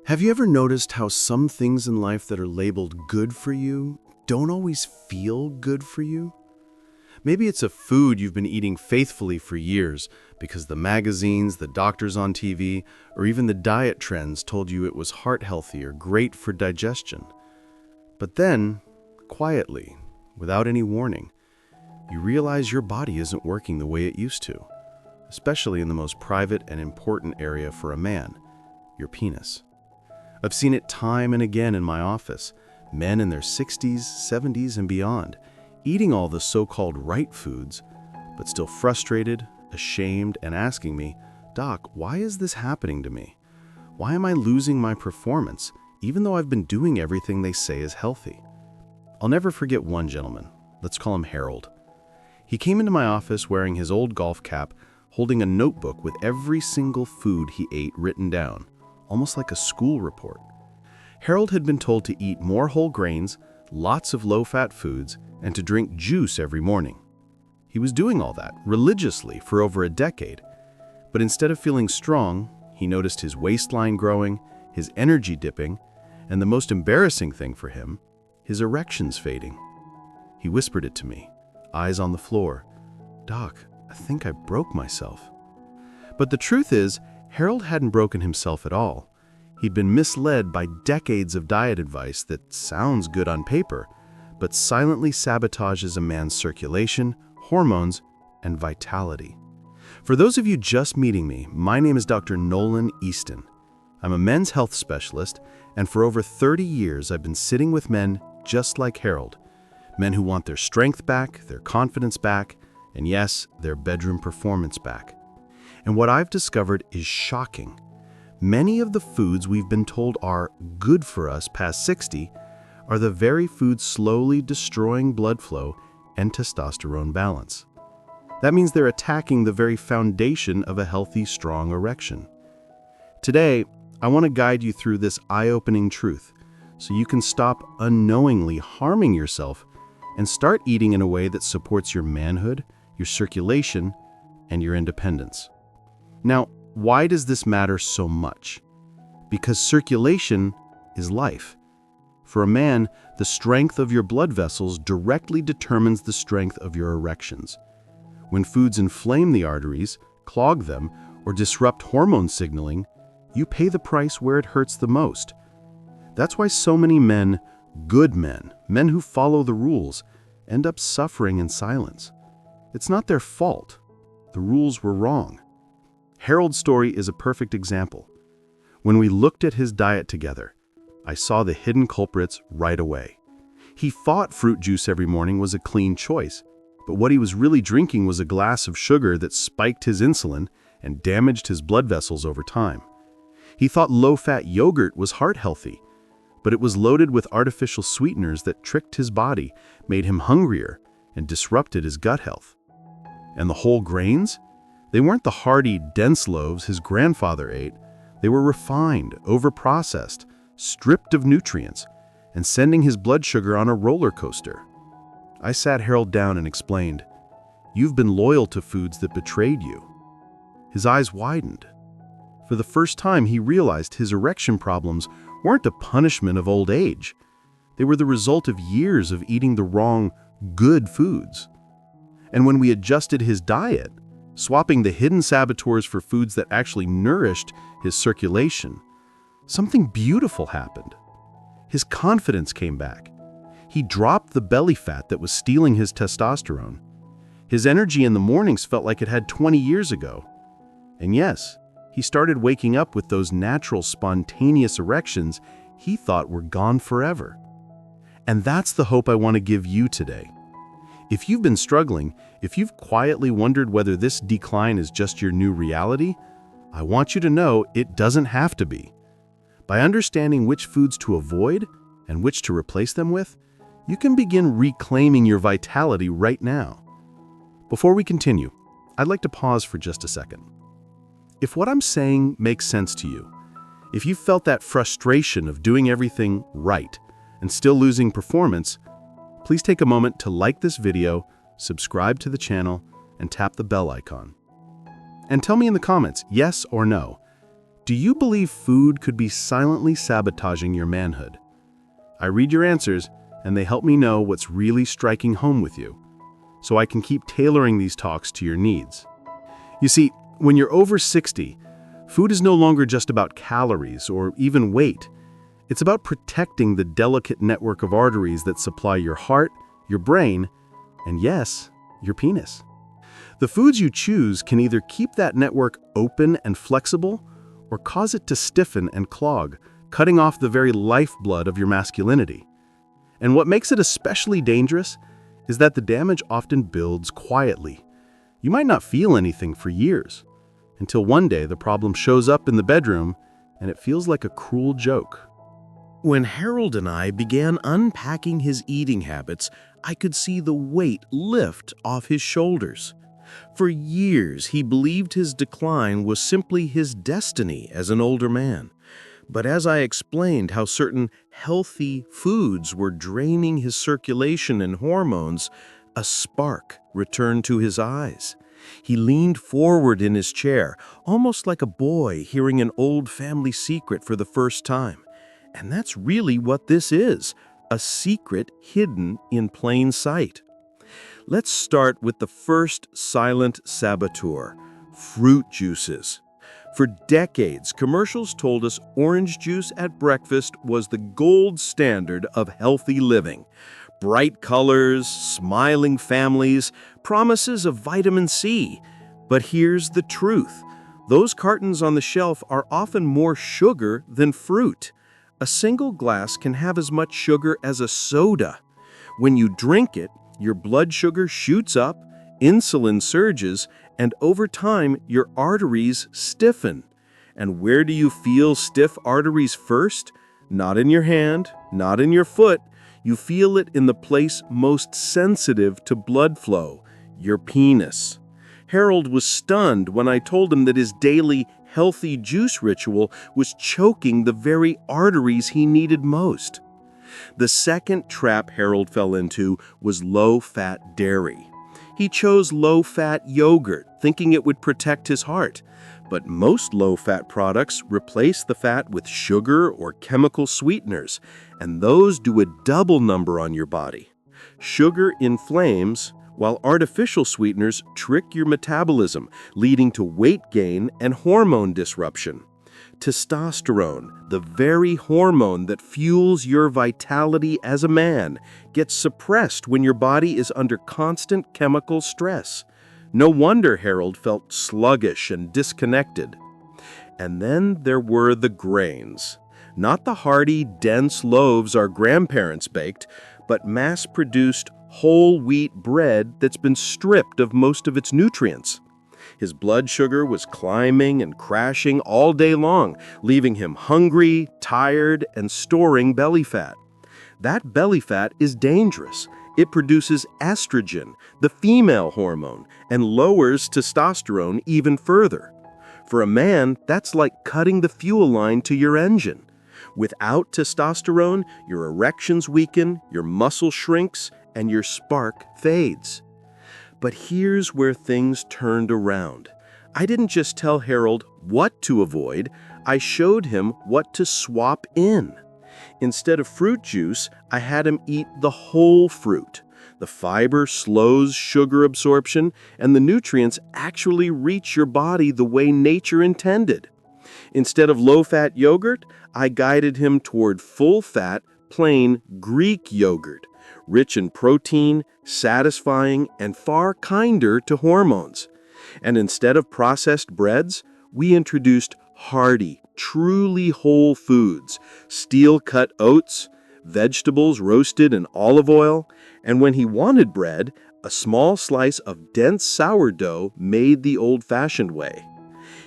Have you ever noticed how some things in life that are labeled good for you don't always feel good for you? Maybe it's a food you've been eating faithfully for years because the magazines, the doctors on TV, or even the diet trends told you it was heart healthy or great for digestion. But then, quietly, without any warning, you realize your body isn't working the way it used to, especially in the most private and important area for a man, your penis. I've seen it time and again in my office, men in their 60s, 70s, and beyond, eating all the so-called right foods, but still frustrated, ashamed, and asking me, "Doc, why is this happening to me? Why am I losing my performance, even though I've been doing everything they say is healthy?" I'll never forget one gentleman. Let's call him Harold. He came into my office wearing his old golf cap, holding a notebook with every single food he ate written down, almost like a school report. Harold had been told to eat more whole grains, lots of low-fat foods, and to drink juice every morning. He was doing all that religiously for over a decade, but instead of feeling strong, he noticed his waistline growing, his energy dipping, and the most embarrassing thing for him, his erections fading. He whispered it to me, eyes on the floor. "Doc, I think I broke myself." But the truth is, Harold hadn't broken himself at all. He'd been misled by decades of diet advice that sounds good on paper, but silently sabotages a man's circulation, hormones, and vitality. For those of you just meeting me, my name is Dr. Nolan Easton. I'm a men's health specialist, and for over 30 years I've been sitting with men just like Harold, men who want their strength back, their confidence back, and yes, their bedroom performance back. And what I've discovered is shocking. Many of the foods we've been told are good for us past 60 are the very foods slowly destroying blood flow and testosterone balance. That means they're attacking the very foundation of a healthy, strong erection. Today, I want to guide you through this eye-opening truth so you can stop unknowingly harming yourself and start eating in a way that supports your manhood, your circulation, and your independence. Now, why does this matter so much? Because circulation is life. For a man, the strength of your blood vessels directly determines the strength of your erections. When foods inflame the arteries, clog them, or disrupt hormone signaling, you pay the price where it hurts the most. That's why so many men, good men, men who follow the rules, end up suffering in silence. It's not their fault. The rules were wrong. Harold's story is a perfect example. When we looked at his diet together, I saw the hidden culprits right away. He thought fruit juice every morning was a clean choice, but what he was really drinking was a glass of sugar that spiked his insulin and damaged his blood vessels over time. He thought low-fat yogurt was heart healthy, but it was loaded with artificial sweeteners that tricked his body, made him hungrier, and disrupted his gut health. And the whole grains? They weren't the hearty, dense loaves his grandfather ate. They were refined, overprocessed, stripped of nutrients, and sending his blood sugar on a roller coaster. I sat Harold down and explained, "You've been loyal to foods that betrayed you." His eyes widened. For the first time, he realized his erection problems weren't a punishment of old age. They were the result of years of eating the wrong, good foods. And when we adjusted his diet, swapping the hidden saboteurs for foods that actually nourished his circulation, something beautiful happened. His confidence came back. He dropped the belly fat that was stealing his testosterone. His energy in the mornings felt like it had 20 years ago. And yes, he started waking up with those natural, spontaneous erections he thought were gone forever. And that's the hope I want to give you today. If you've been struggling, if you've quietly wondered whether this decline is just your new reality, I want you to know it doesn't have to be. By understanding which foods to avoid and which to replace them with, you can begin reclaiming your vitality right now. Before we continue, I'd like to pause for just a second. If what I'm saying makes sense to you, if you felt that frustration of doing everything right and still losing performance, please take a moment to like this video, subscribe to the channel, and tap the bell icon. And tell me in the comments, yes or no, Do you believe food could be silently sabotaging your manhood? I read your answers, and they help me know what's really striking home with you, so I can keep tailoring these talks to your needs. You see, when you're over 60, food is no longer just about calories or even weight. It's about protecting the delicate network of arteries that supply your heart, your brain, and yes, your penis. The foods you choose can either keep that network open and flexible or cause it to stiffen and clog, cutting off the very lifeblood of your masculinity. And what makes it especially dangerous is that the damage often builds quietly. You might not feel anything for years, until one day the problem shows up in the bedroom and it feels like a cruel joke. When Harold and I began unpacking his eating habits, I could see the weight lift off his shoulders. For years, he believed his decline was simply his destiny as an older man. But as I explained how certain healthy foods were draining his circulation and hormones, a spark returned to his eyes. He leaned forward in his chair, almost like a boy hearing an old family secret for the first time. And that's really what this is, a secret hidden in plain sight. Let's start with the first silent saboteur, fruit juices. For decades, commercials told us orange juice at breakfast was the gold standard of healthy living. Bright colors, smiling families, promises of vitamin C. But here's the truth. Those cartons on the shelf are often more sugar than fruit. A single glass can have as much sugar as a soda. When you drink it, your blood sugar shoots up, insulin surges, and over time, your arteries stiffen. And where do you feel stiff arteries first? Not in your hand, not in your foot. You feel it in the place most sensitive to blood flow, your penis. Harold was stunned when I told him that his daily healthy juice ritual was choking the very arteries he needed most. The second trap Harold fell into was low-fat dairy. He chose low-fat yogurt, thinking it would protect his heart. But most low-fat products replace the fat with sugar or chemical sweeteners, and those do a double number on your body. Sugar inflames, while artificial sweeteners trick your metabolism, leading to weight gain and hormone disruption. Testosterone, the very hormone that fuels your vitality as a man, gets suppressed when your body is under constant chemical stress. No wonder Harold felt sluggish and disconnected. And then there were the grains. Not the hearty, dense loaves our grandparents baked, but mass-produced whole wheat bread that's been stripped of most of its nutrients. His blood sugar was climbing and crashing all day long, leaving him hungry, tired, and storing belly fat. That belly fat is dangerous. It produces estrogen, the female hormone, and lowers testosterone even further. For a man, that's like cutting the fuel line to your engine. Without testosterone, your erections weaken, your muscle shrinks, and your spark fades. But here's where things turned around. I didn't just tell Harold what to avoid, I showed him what to swap in. Instead of fruit juice, I had him eat the whole fruit. The fiber slows sugar absorption, and the nutrients actually reach your body the way nature intended. Instead of low-fat yogurt, I guided him toward full-fat, plain Greek yogurt, rich in protein, satisfying, and far kinder to hormones. And instead of processed breads, we introduced hearty, truly whole foods, steel-cut oats, vegetables roasted in olive oil, and when he wanted bread, a small slice of dense sourdough made the old-fashioned way.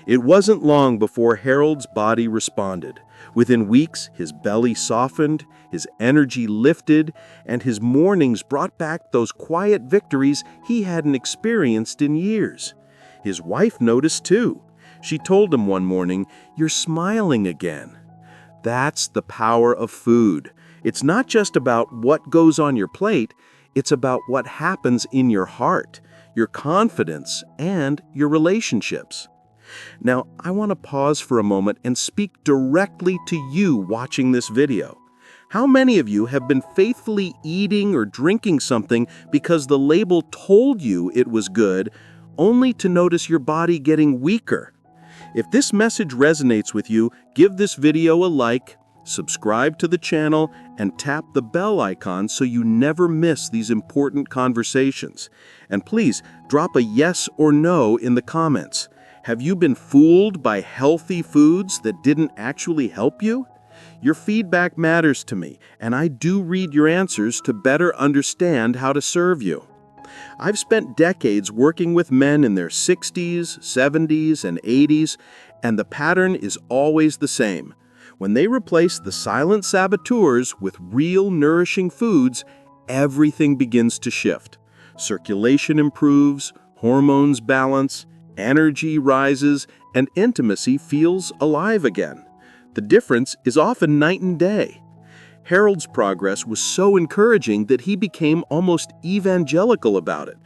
It wasn't long before Harold's body responded. Within weeks, his belly softened, his energy lifted, and his mornings brought back those quiet victories he hadn't experienced in years. His wife noticed too. She told him one morning, "You're smiling again." That's the power of food. It's not just about what goes on your plate, it's about what happens in your heart, your confidence, and your relationships. Now, I want to pause for a moment and speak directly to you watching this video. How many of you have been faithfully eating or drinking something because the label told you it was good, only to notice your body getting weaker? If this message resonates with you, give this video a like, subscribe to the channel, and tap the bell icon so you never miss these important conversations. And please, drop a yes or no in the comments. Have you been fooled by healthy foods that didn't actually help you? Your feedback matters to me, and I do read your answers to better understand how to serve you. I've spent decades working with men in their 60s, 70s, and 80s, and the pattern is always the same. When they replace the silent saboteurs with real nourishing foods, everything begins to shift. Circulation improves, hormones balance, energy rises, and intimacy feels alive again. The difference is often night and day. Harold's progress was so encouraging that he became almost evangelical about it.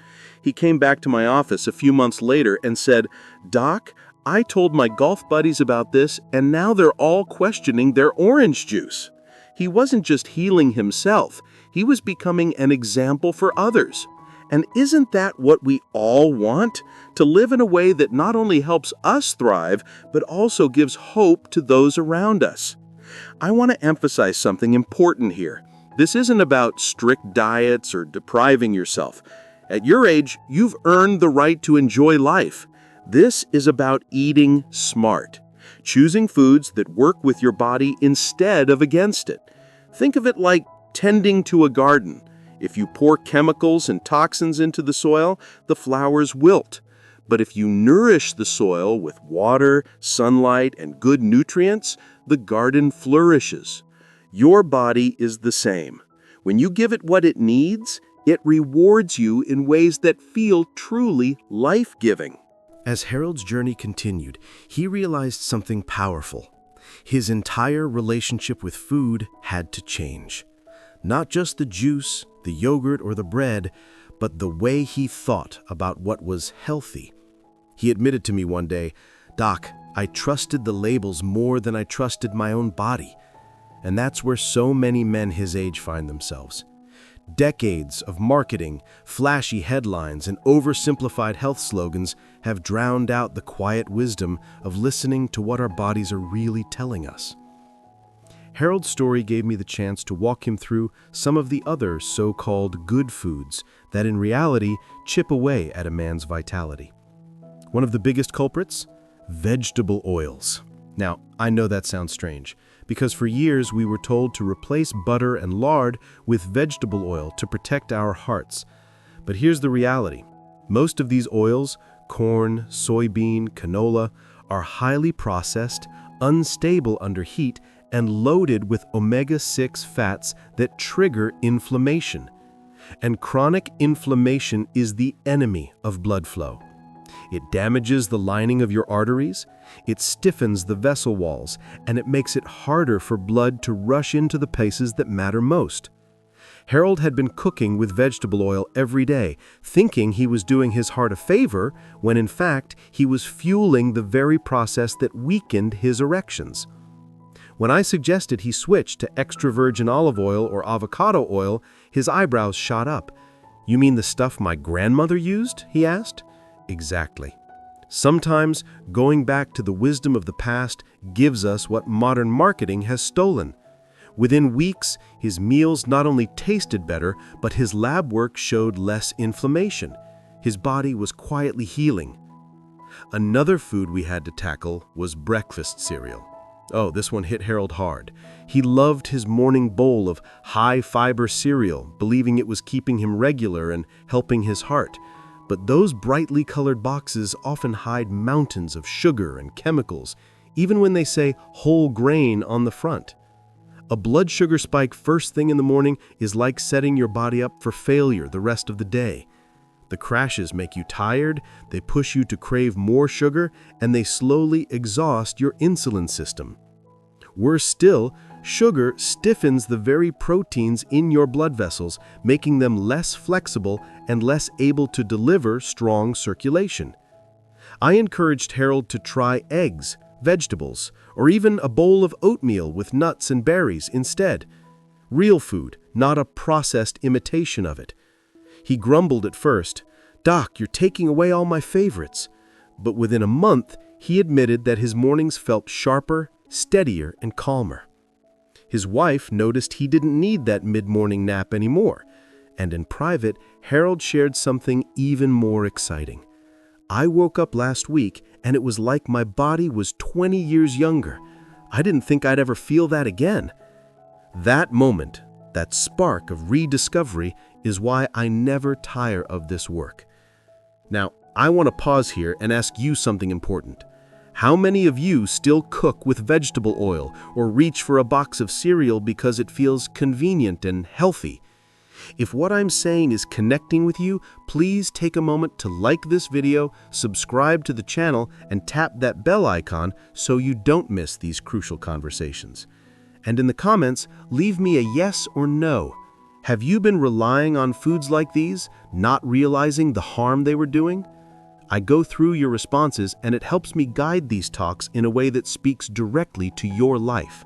He came back to my office a few months later and said, "Doc, I told my golf buddies about this, and now they're all questioning their orange juice." He wasn't just healing himself, he was becoming an example for others. And isn't that what we all want? To live in a way that not only helps us thrive, but also gives hope to those around us. I want to emphasize something important here. This isn't about strict diets or depriving yourself. At your age, you've earned the right to enjoy life. This is about eating smart, choosing foods that work with your body instead of against it. Think of it like tending to a garden. If you pour chemicals and toxins into the soil, the flowers wilt. But if you nourish the soil with water, sunlight, and good nutrients, the garden flourishes. Your body is the same. When you give it what it needs, it rewards you in ways that feel truly life-giving. As Harold's journey continued, he realized something powerful. His entire relationship with food had to change. Not just the juice, the yogurt, or the bread, but the way he thought about what was healthy. He admitted to me one day, "Doc, I trusted the labels more than I trusted my own body." And that's where so many men his age find themselves. Decades of marketing, flashy headlines, and oversimplified health slogans have drowned out the quiet wisdom of listening to what our bodies are really telling us. Harold's story gave me the chance to walk him through some of the other so-called good foods that in reality chip away at a man's vitality. One of the biggest culprits? Vegetable oils. Now, I know that sounds strange, because for years we were told to replace butter and lard with vegetable oil to protect our hearts. But here's the reality. Most of these oils, corn, soybean, canola, are highly processed, unstable under heat, and loaded with omega-6 fats that trigger inflammation. And chronic inflammation is the enemy of blood flow. It damages the lining of your arteries, it stiffens the vessel walls, and it makes it harder for blood to rush into the places that matter most. Harold had been cooking with vegetable oil every day, thinking he was doing his heart a favor, when in fact he was fueling the very process that weakened his erections. When I suggested he switch to extra virgin olive oil or avocado oil, his eyebrows shot up. "You mean the stuff my grandmother used?" he asked. Exactly. Sometimes going back to the wisdom of the past gives us what modern marketing has stolen. Within weeks, his meals not only tasted better, but his lab work showed less inflammation. His body was quietly healing. Another food we had to tackle was breakfast cereal. Oh, this one hit Harold hard. He loved his morning bowl of high-fiber cereal, believing it was keeping him regular and helping his heart. But those brightly colored boxes often hide mountains of sugar and chemicals, even when they say whole grain on the front. A blood sugar spike first thing in the morning is like setting your body up for failure the rest of the day. The crashes make you tired, they push you to crave more sugar, and they slowly exhaust your insulin system. Worse still, sugar stiffens the very proteins in your blood vessels, making them less flexible and less able to deliver strong circulation. I encouraged Harold to try eggs, vegetables, or even a bowl of oatmeal with nuts and berries instead. Real food, not a processed imitation of it. He grumbled at first, "Doc, you're taking away all my favorites." But within a month, he admitted that his mornings felt sharper, steadier, and calmer. His wife noticed he didn't need that mid-morning nap anymore, and in private, Harold shared something even more exciting. "I woke up last week and it was like my body was 20 years younger. I didn't think I'd ever feel that again." That moment, that spark of rediscovery, is why I never tire of this work. Now, I want to pause here and ask you something important. How many of you still cook with vegetable oil or reach for a box of cereal because it feels convenient and healthy? If what I'm saying is connecting with you, please take a moment to like this video, subscribe to the channel, and tap that bell icon so you don't miss these crucial conversations. And in the comments, leave me a yes or no. Have you been relying on foods like these, not realizing the harm they were doing? I go through your responses and it helps me guide these talks in a way that speaks directly to your life.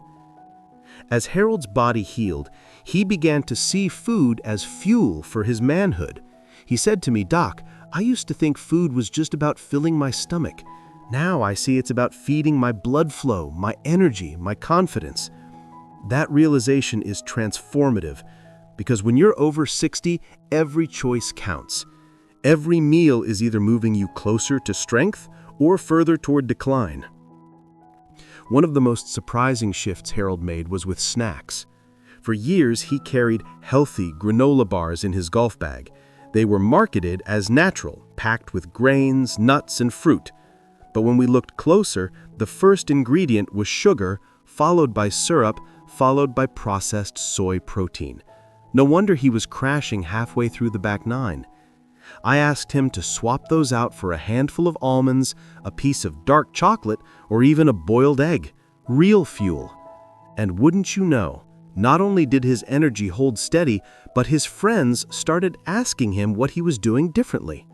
As Harold's body healed, he began to see food as fuel for his manhood. He said to me, "Doc, I used to think food was just about filling my stomach. Now I see it's about feeding my blood flow, my energy, my confidence." That realization is transformative, because when you're over 60, every choice counts. Every meal is either moving you closer to strength or further toward decline. One of the most surprising shifts Harold made was with snacks. For years, he carried healthy granola bars in his golf bag. They were marketed as natural, packed with grains, nuts, and fruit. But when we looked closer, the first ingredient was sugar, followed by syrup, followed by processed soy protein. No wonder he was crashing halfway through the back nine. I asked him to swap those out for a handful of almonds, a piece of dark chocolate, or even a boiled egg. Real fuel. And wouldn't you know, not only did his energy hold steady, but his friends started asking him what he was doing differently.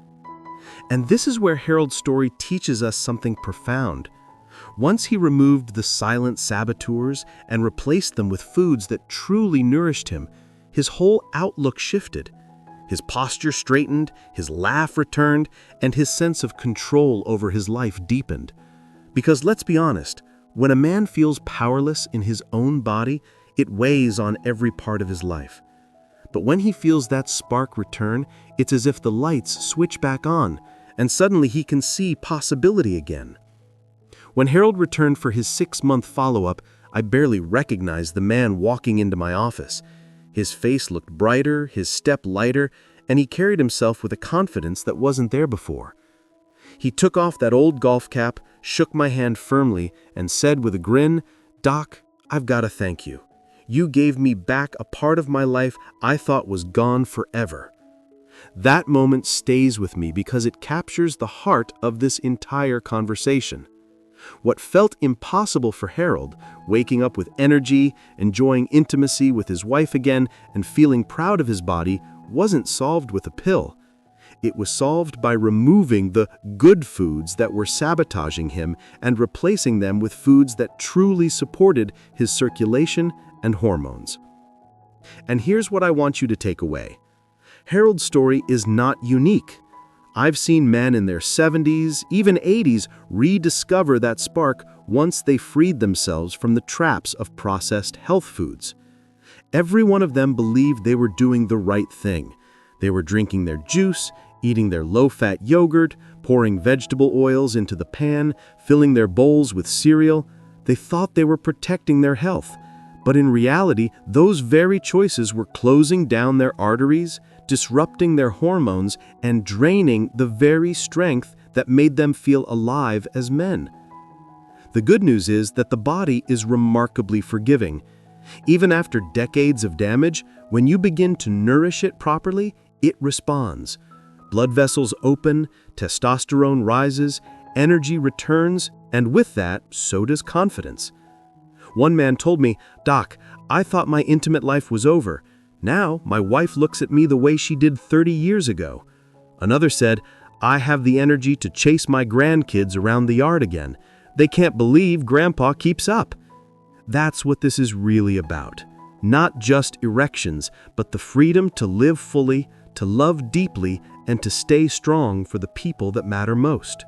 And this is where Harold's story teaches us something profound. Once he removed the silent saboteurs and replaced them with foods that truly nourished him, his whole outlook shifted. His posture straightened, his laugh returned, and his sense of control over his life deepened. Because let's be honest, when a man feels powerless in his own body, it weighs on every part of his life. But when he feels that spark return, it's as if the lights switch back on, and suddenly he can see possibility again. When Harold returned for his 6-month follow-up, I barely recognized the man walking into my office. His face looked brighter, his step lighter, and he carried himself with a confidence that wasn't there before. He took off that old golf cap, shook my hand firmly, and said with a grin, "Doc, I've got to thank you. You gave me back a part of my life I thought was gone forever." That moment stays with me because it captures the heart of this entire conversation. What felt impossible for Harold, waking up with energy, enjoying intimacy with his wife again, and feeling proud of his body, wasn't solved with a pill. It was solved by removing the good foods that were sabotaging him and replacing them with foods that truly supported his circulation and hormones. And here's what I want you to take away. Harold's story is not unique. I've seen men in their 70s, even 80s, rediscover that spark once they freed themselves from the traps of processed health foods. Every one of them believed they were doing the right thing. They were drinking their juice, eating their low-fat yogurt, pouring vegetable oils into the pan, filling their bowls with cereal. They thought they were protecting their health. But in reality, those very choices were closing down their arteries, disrupting their hormones, and draining the very strength that made them feel alive as men. The good news is that the body is remarkably forgiving. Even after decades of damage, when you begin to nourish it properly, it responds. Blood vessels open, testosterone rises, energy returns, and with that, so does confidence. One man told me, "Doc, I thought my intimate life was over. Now, my wife looks at me the way she did 30 years ago." Another said, I have the energy to chase my grandkids around the yard again. They can't believe Grandpa keeps up. That's what this is really about. Not just erections, but the freedom to live fully, to love deeply, and to stay strong for the people that matter most.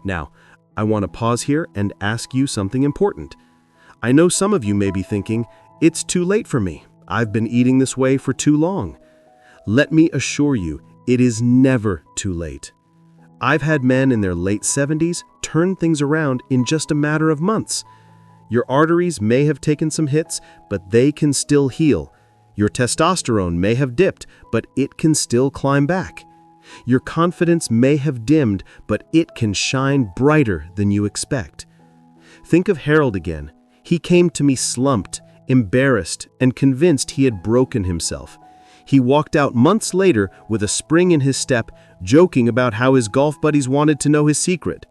Now, I want to pause here and ask you something important. I know some of you may be thinking, it's too late for me. I've been eating this way for too long. Let me assure you, it is never too late. I've had men in their late 70s turn things around in just a matter of months. Your arteries may have taken some hits, but they can still heal. Your testosterone may have dipped, but it can still climb back. Your confidence may have dimmed, but it can shine brighter than you expect. Think of Harold again. He came to me slumped, embarrassed, and convinced he had broken himself. He walked out months later with a spring in his step, joking about how his golf buddies wanted to know his secret.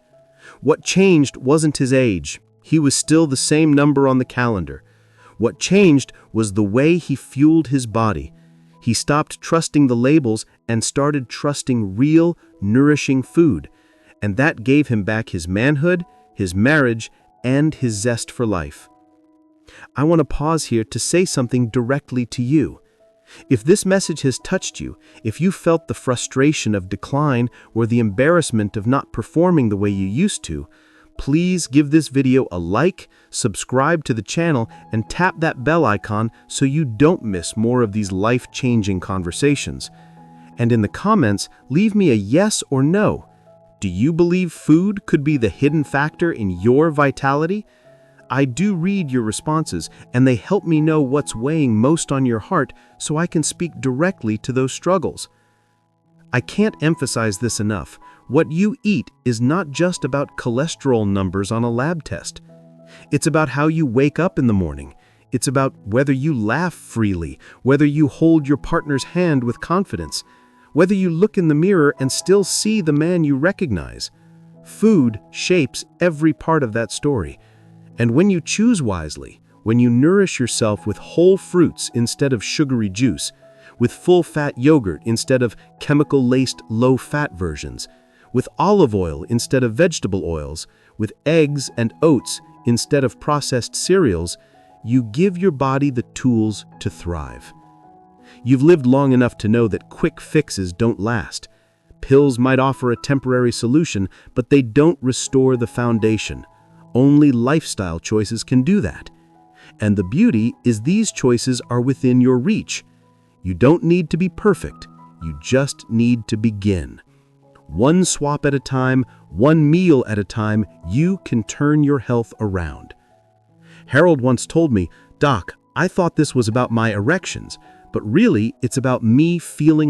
What changed wasn't his age. He was still the same number on the calendar. What changed was the way he fueled his body. He stopped trusting the labels and started trusting real, nourishing food. And that gave him back his manhood, his marriage, and his zest for life. I want to pause here to say something directly to you. If this message has touched you, if you felt the frustration of decline or the embarrassment of not performing the way you used to, please give this video a like, subscribe to the channel, and tap that bell icon so you don't miss more of these life-changing conversations. And in the comments, leave me a yes or no. Do you believe food could be the hidden factor in your vitality? I do read your responses, and they help me know what's weighing most on your heart so I can speak directly to those struggles. I can't emphasize this enough. What you eat is not just about cholesterol numbers on a lab test. It's about how you wake up in the morning. It's about whether you laugh freely, whether you hold your partner's hand with confidence, whether you look in the mirror and still see the man you recognize. Food shapes every part of that story. And when you choose wisely, when you nourish yourself with whole fruits instead of sugary juice, with full-fat yogurt instead of chemical-laced low-fat versions, with olive oil instead of vegetable oils, with eggs and oats instead of processed cereals, you give your body the tools to thrive. You've lived long enough to know that quick fixes don't last. Pills might offer a temporary solution, but they don't restore the foundation. Only lifestyle choices can do that. And the beauty is these choices are within your reach. You don't need to be perfect. You just need to begin. One swap at a time, one meal at a time, you can turn your health around. Harold once told me, "Doc, I thought this was about my erections, but really it's about me feeling